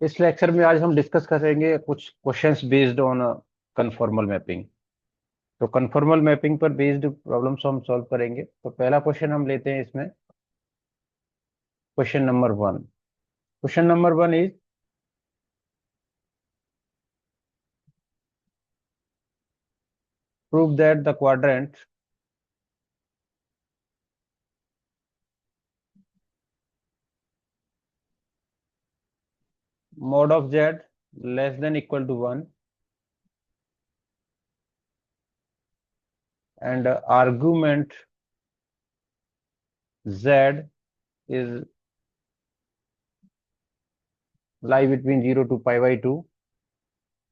इस लेक्चर में आज हम डिस्कस करेंगे कुछ questions based on conformal mapping. तो कन्फॉर्मल मैपिंग पर बेस्ड प्रॉब्लम्स हम सॉल्व करेंगे। तो पहला क्वेश्चन हम लेते हैं इसमें, question number 1। Question number 1 is prove that the quadrant mod of z less than equal to 1 and argument z is lie between 0 to pi by 2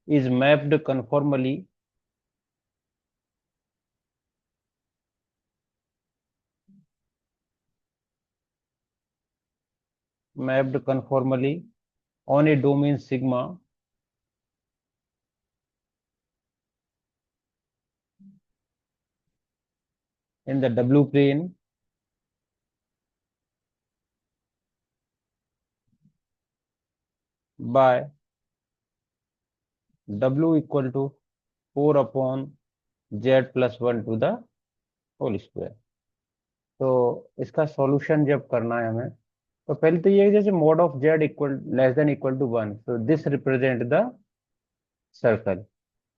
is mapped conformally on a domain sigma in the w plane by w equal to 4 upon z plus 1 to the whole square. तो इसका solution जब करना है हमें, तो पहले तो ये है जैसे mod of z equal less than equal to 1, तो दिस रिप्रेजेंट द सर्कल।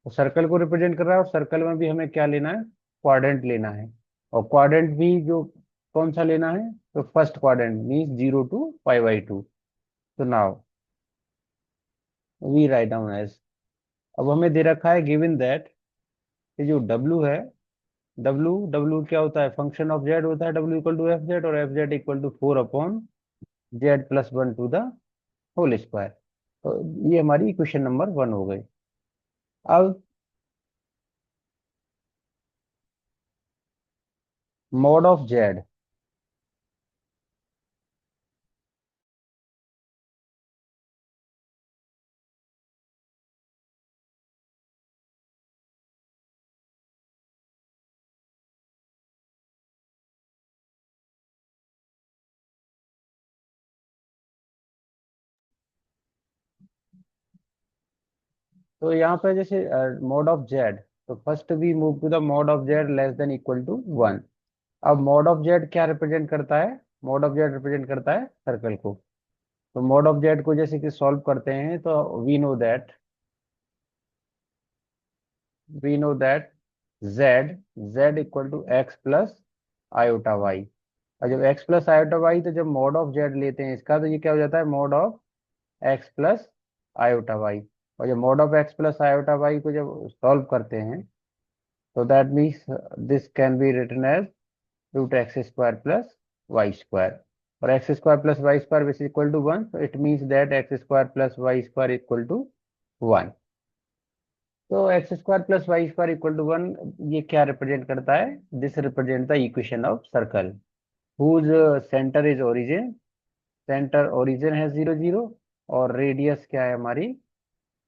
तो सर्कल को रिप्रेजेंट कर रहा है और सर्कल में भी हमें क्या लेना है, क्वाड्रेंट लेना है। और क्वाड्रेंट भी जो कौन सा लेना है, तो first quadrant means 0 to pi by 2। तो now we write down as, अब हमें दे रखा है गिवन दैट ये जो w है, w क्या होता है, फंक्शन ऑफ z होता है, w equal to F Z, और F Z equal to 4 upon Z plus 1 to the whole square. तो ये हमारी इक्वेशन नंबर 1 हो गई। अब mod ऑफ z, तो यहाँ पे जैसे mod ऑफ z, तो first we move to the mod of z less than equal to 1। अब mod ऑफ z क्या रिप्रेजेंट करता है, mod ऑफ z रिप्रेजेंट करता है सर्कल को। तो mod ऑफ z को जैसे कि सॉल्व करते हैं, तो we know that z equal to x plus iota Y. और जब x प्लस आयोटा वाई, तो जब mod ऑफ z लेते हैं इसका, तो ये क्या हो जाता है, mod of X plus iota Y. और जब mod of X plus iota Y को जब सॉल्व करते हैं, तो that means this can be written as root X square plus Y square. और X square plus Y square which equal to 1, तो it means that X square plus Y square equal to 1। तो X square plus Y square equal to 1, ये क्या represent करता है, this represent the equation of circle whose centre is origin, centre origin है 0 0, और radius क्या है हमारी,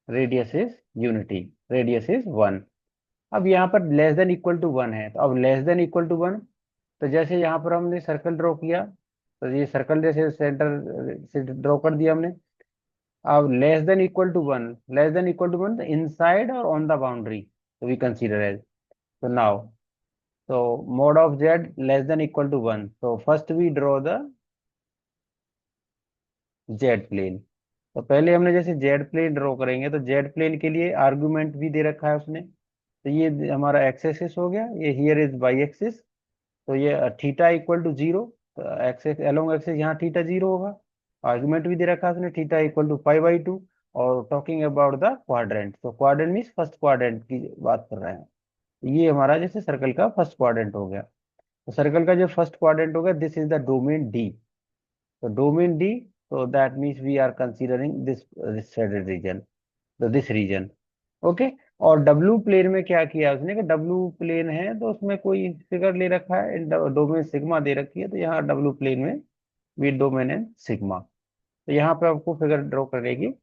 radius is unity, radius is 1। अब यहाँ पर लेस देन इक्वल टू 1 है, तो अब लेस देन इक्वल टू 1, तो जैसे यहाँ पर हमने सर्कल ड्रॉ किया, तो ये सर्कल जैसे सेंटर से ड्रॉ कर दिया हमने। अब less than equal to 1, less than equal to 1 inside और ऑन द बाउंड्री, तो वी कंसीडर एज। तो नाउ, तो mod of z less than equal to 1, तो first we draw the Z plane. तो पहले हमने जैसे जेड प्लेन ड्रॉ करेंगे, तो जेड प्लेन के लिए आर्गुमेंट भी दे रखा है उसने। तो ये हमारा एक्स एक्सिस हो गया, ये हियर इज वाई एक्सिस। तो ये थीटा इक्वल टू 0, तो एक्सिस अलोंग एक्सिस यहाँ थीटा 0 होगा। आर्गुमेंट भी दे रखा है उसने, theta equal to pi by 2। और टॉकिंग अबाउट द क्वाड्रेंट, तो क्वाड्रेंट मीन्स फर्स्ट क्वाड्रेंट की बात कर रहे हैं। ये हमारा जैसे सर्कल का फर्स्ट क्वाड्रेंट हो गया। तो सर्कल का जो फर्स्ट क्वाड्रेंट हो गया, this is the domain D. तो domain D, so that means we are considering this shaded region, तो this region, ओके। और डब्ल्यू प्लेन में क्या किया उसने, कि डब्ल्यू प्लेन है तो उसमें कोई फिगर ले रखा है, डोमेन सिग्मा दे रखी है, तो यहाँ डब्ल्यू प्लेन में भी डोमेन है सिग्मा। तो यहाँ पे आपको फिगर ड्रॉ करने की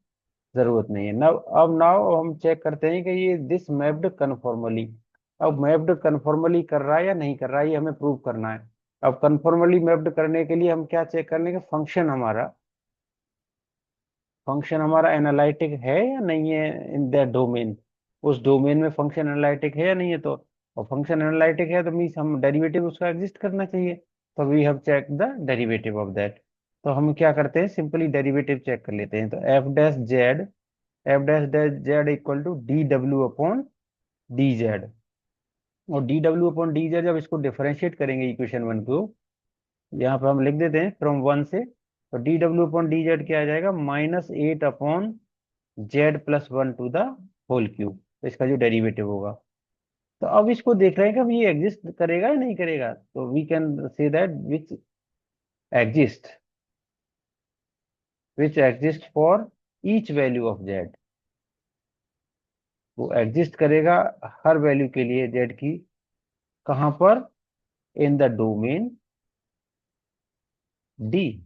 जरूरत नहीं है। नाउ हम चेक करते हैं कि ये दिस मैप्ड कन्फॉर्मली, अब मैप्ड कन्फॉर्मली कर रहा है या नहीं कर रहा है, ये हमें प्रूव करना है। अब कन्फॉर्मली मैप्ड करने के लिए हम क्या चेक करने के, फंक्शन हमारा एनालिटिक है या नहीं है इन दैट डोमेन, उस डोमेन में फंक्शन एनालिटिक है या नहीं है। तो और फंक्शन एनालिटिक है तो मीन्स हम डेरिवेटिव उसका एग्जिस्ट करना चाहिए। तो we have check the derivative of that. तो हम क्या करते हैं, सिंपली डेरिवेटिव चेक कर लेते हैं। तो F dash Z equal to D W upon D Z. और D W upon D Z जब इसको डिफरेंशिएट करेंगे इक्वेशन वन को, यहाँ पे हम लिख देते हैं फ्रॉम वन से। तो d W upon D z क्या आ जाएगा, -8 upon Z plus one to the whole cube. तो इसका जो डेरिवेटिव होगा, तो अब इसको देख रहे हैं कि अब ये एग्जिस्ट करेगा या नहीं करेगा। तो we can say that exist which exist for each value of z. वो एग्जिस्ट करेगा हर वैल्यू के लिए जेड की। कहां पर, इन द डोमेन डी।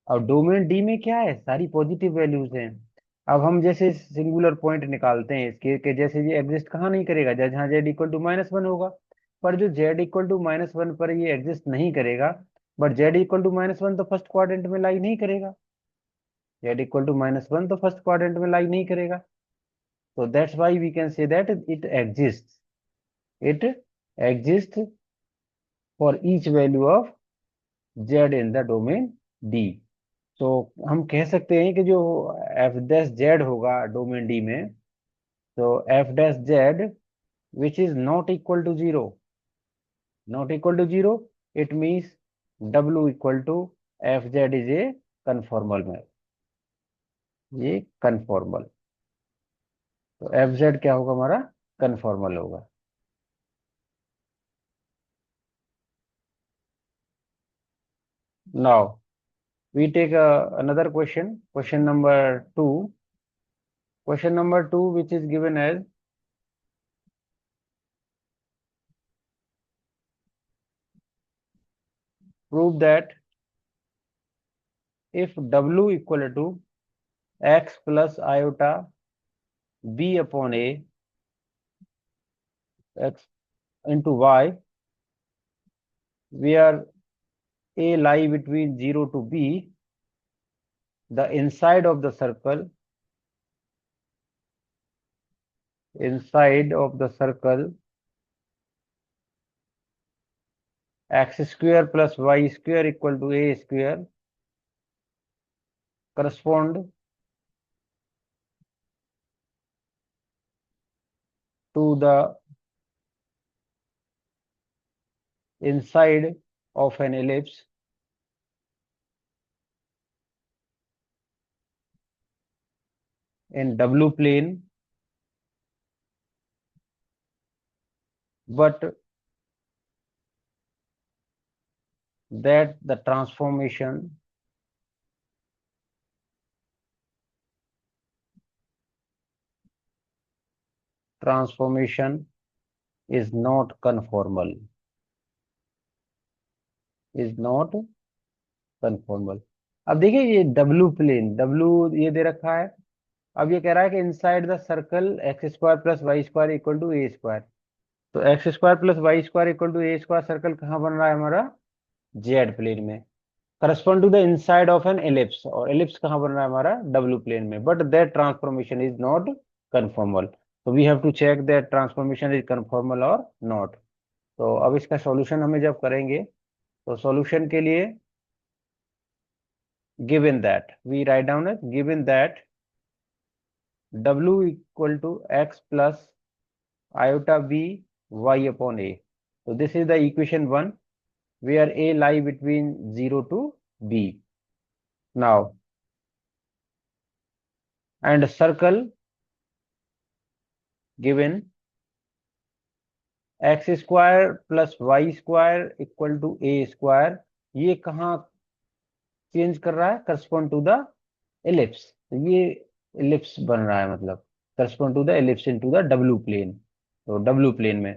और डोमेन डी में क्या है, सारी पॉजिटिव वैल्यूज हैं। अब हम जैसे सिंगुलर पॉइंट निकालते हैं इसके कि जैसे ये एग्जिस्ट कहाँ नहीं करेगा, जहाँ जेड इक्वल टू -1 होगा। पर जो जेड इक्वल टू -1 पर ये एग्जिस्ट नहीं करेगा, बट जेड इक्वल टू -1 तो फर्स्ट क्वाड्रेंट में लाई नहीं करेगा। जेड इक्वल टू -1 तो फर्स्ट क्वाड्रेंट में लाई नहीं करेगा। तो that's why we can say that it exist for each value of z in the domain D. तो हम कह सकते हैं कि जो एफ डैश जेड होगा डोमेन डी में, तो F dash z which is not equal to zero, it means डब्ल्यू equal to F z is a conformal में, ये कन्फॉर्मल। तो एफ जेड क्या होगा हमारा, कन्फॉर्मल होगा। Now we take another question number 2, which is given as prove that if w equal to x plus iota b upon a x into y, where a lie between 0 to b, the inside of the circle x square plus y square equal to a square correspond to the inside of an ellipse in w plane, but that the transformation is not conformal, अब देखिए ये W ये दे रखा है। अब ये कह रहा है कि inside the circle X square plus Y square equal to A square. तो X square plus Y square equal to A square circle कहाँ बन रहा है हमारा, जेड प्लेन में, correspond to the inside of an ellipse. और ellipse कहाँ बन रहा है हमारा, डब्लू प्लेन में, but that transformation is not conformal. तो we have to check that transformation is conformal और नॉट। तो अब इसका सॉल्यूशन हमें जब करेंगे, तो सॉल्यूशन के लिए given that we write down as given that w equal to x plus iota b y upon a. So this is the equation 1 where a lie between 0 to b. Now and circle given x square plus y square equal to a square, ये कहाँ change कर रहा है, correspond to the ellipse. तो ये ellipse बन रहा है, मतलब correspond to the ellipse into the डब्लू प्लेन। तो डब्लू प्लेन में,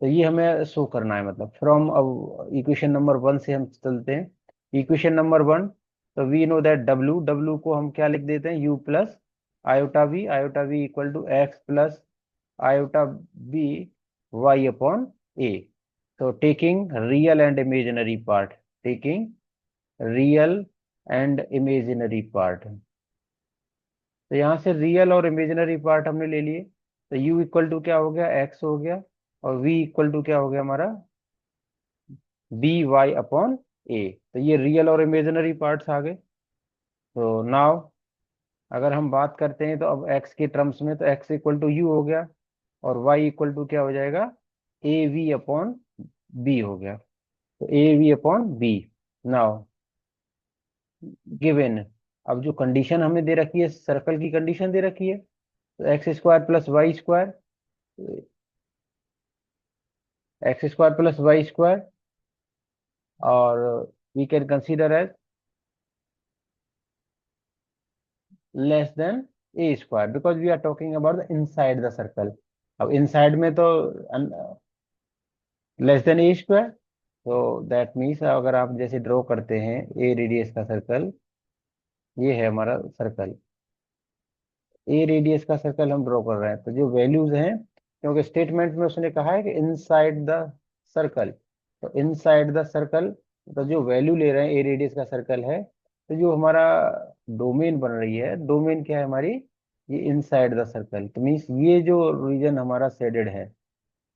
तो ये हमें शो करना है। मतलब फ्रॉम अब इक्वेशन नंबर 1 से हम चलते हैं। इक्वेशन नंबर 1, तो वी नो दैट डब्लू को हम क्या लिख देते हैं, U plus iota V equal to x plus iota B Y upon ए। तो taking real and imaginary part, taking real and imaginary part, तो यहाँ से रियल और इमेजिनरी पार्ट हमने ले लिए। तो u इक्वल टू क्या हो गया, x हो गया, और v इक्वल टू क्या हो गया हमारा, बी वाई अपॉन ए। तो ये रियल और इमेजिनरी पार्ट्स आ गए। तो नाउ अगर हम बात करते हैं तो अब x के टर्म्स में, तो x इक्वल टू यू हो गया, और y इक्वल टू क्या हो जाएगा, ए वी अपॉन बी हो गया। तो a v upon b. Now given, अब जो कंडीशन हमें दे रखी है, सर्कल की कंडीशन दे रखी है, तो X square plus Y square, X square plus Y square, और we can consider as less than A square, because we are talking about the inside the circle. अब इनसाइड में तो लेस देन ए square. तो that means अगर आप जैसे draw करते हैं ए रेडियस का सर्कल, ये है हमारा सर्कल, ए रेडियस का सर्कल हम ड्रॉ कर रहे हैं, तो जो वैल्यूज हैं, क्योंकि स्टेटमेंट में उसने कहा है कि इनसाइड द सर्कल, तो इनसाइड द सर्कल, तो जो वैल्यू ले रहे हैं ए रेडियस का सर्कल है, तो जो हमारा डोमेन बन रही है, डोमेन क्या है हमारी, ये इनसाइड द सर्कल। तो मीन्स ये जो रीजन हमारा शेडेड है,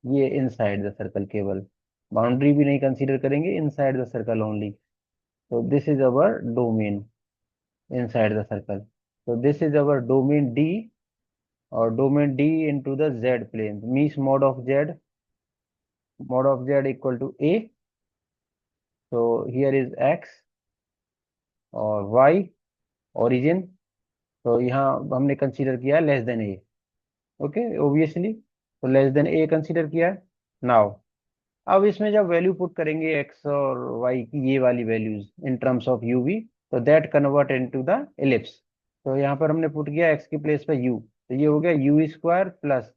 ये इनसाइड द सर्कल, केवल बाउंड्री भी नहीं कंसीडर करेंगे, इनसाइड द सर्कल ओनली। तो this is our domain inside the circle. तो this is our domain D, और domain D into the Z plane, means mod of Z equal to A. तो here is X और Y origin, तो यहाँ हमने consider किया है less than A. Okay, obviously तो लेस देन ए कंसीडर किया है। नाउ अब इसमें जब वैल्यू पुट करेंगे एक्स और वाई की, ये वाली values in terms of U V, तो that convert into the ellipse. तो यहाँ पर हमने पुट किया एक्स की प्लेस पर यू, तो ये हो गया u square plus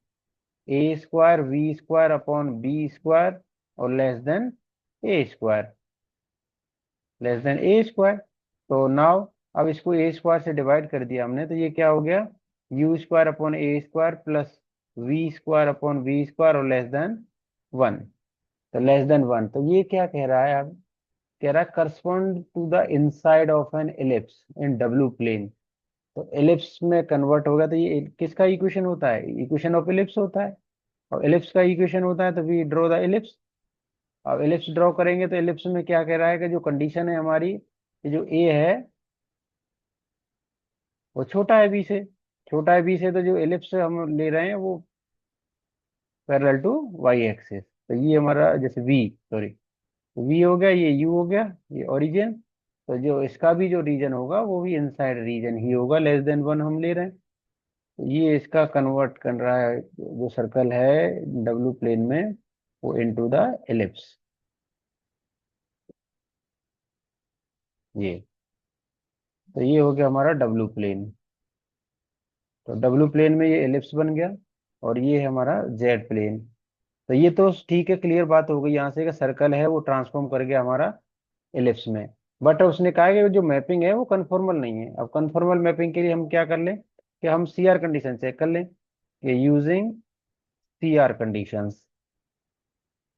a square v square upon b square, और लेस देन ए स्क्वायर, लेस देन ए स्क्वायर। तो नाउ अब इसको ए स्क्वायर से डिवाइड कर दिया हमने, तो ये क्या हो गया, u square upon a square plus v square upon b square, और लेस देन वन। तो लेस देन वन, तो ये क्या कह रहा है, अब कह रहा है correspond to the inside of an ellipse in डब्ल्यू प्लेन। तो एलिप्स में कन्वर्ट होगा, तो ये किसका इक्वेशन होता है, इक्वेशन ऑफ एलिप्स होता है, और एलिप्स का इक्वेशन होता है, तो वी ड्रॉ द एलिप्स। अब एलिप्स ड्रॉ करेंगे, तो एलिप्स में क्या कह रहा है कि जो कंडीशन है हमारी, ये जो ए है वो छोटा है बी से, छोटा है बी से, तो जो एलिप्स हम ले रहे हैं वो पैरेलल टू वाई एक्सिस। तो ये हमारा जैसे वी, सॉरी, वी हो गया, ये यू हो गया, ये ओरिजिन। तो जो इसका भी जो रीजन होगा वो भी इनसाइड रीजन ही होगा, लेस देन वन हम ले रहे हैं। तो ये इसका कन्वर्ट कर रहा है जो सर्कल है डब्ल्यू प्लेन में, वो इनटू द एलिप्स, ये। तो ये हो गया हमारा डब्ल्यू प्लेन। तो डब्ल्यू प्लेन में ये एलिप्स बन गया, और ये है हमारा जेड प्लेन। तो ये तो ठीक है, क्लियर बात हो गई यहाँ से कि सर्कल है वो ट्रांसफॉर्म कर गया हमारा एलिप्स में। बट उसने कहा कि जो मैपिंग है वो कन्फॉर्मल नहीं है। अब कन्फॉर्मल मैपिंग के लिए हम क्या कर लें, कि हम सी आर कंडीशन चेक कर लें, कि यूजिंग सी आर कंडीशंस।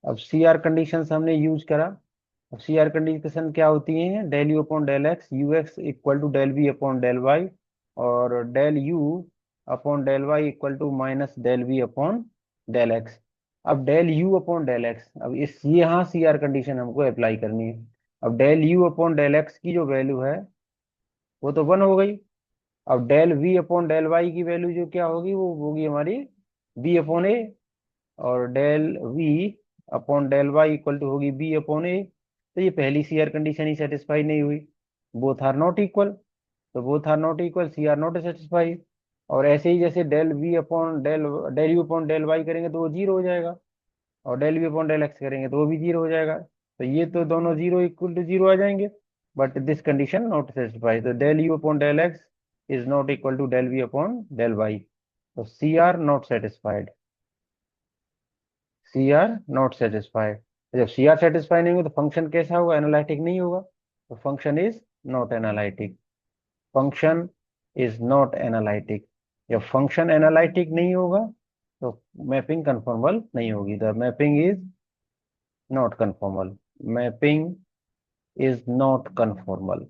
अब सी आर कंडीशंस हमने यूज करा। अब सी आर कंडीशन क्या होती है, del you upon del X, U X equal to del we upon del Y, और del you upon del Y equal to minus del we upon del X. अब del you upon del X, अब इस यहाँ C R condition हमको apply करनी है। अब del you upon del X की जो वैल्यू है वो तो वन हो गई। अब del we upon del y की वैल्यू जो क्या होगी, वो होगी हमारी बी अपॉन ए, और del we upon del Y equal to होगी बी अपॉन ए। तो ये पहली सी आर कंडीशन ही सेटिस्फाई नहीं हुई, बोथ आर नॉट इक्वल। तो both are not equal, C R not satisfy. और ऐसे ही जैसे del we upon del del you upon del y करेंगे तो वो जीरो हो जाएगा, और del we upon del x करेंगे तो वो भी जीरो हो जाएगा। तो ये तो दोनों जीरो इक्वल टू जीरो आ जाएंगे, but this condition not satisfy. तो del you upon del X is not equal to del we upon del Y. तो C R not satisfied, C R not satisfied. जब C are satisfy नहीं होगा तो function कैसा होगा, analytic नहीं होगा। तो function is not analytic, function is not analytic. जब फंक्शन एनालिटिक नहीं होगा तो मैपिंग कन्फॉर्मल नहीं होगी, the mapping is not conformal, mapping is not conformal.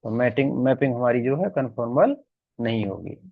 तो मैपिंग मैपिंग हमारी जो है कन्फॉर्मल नहीं होगी।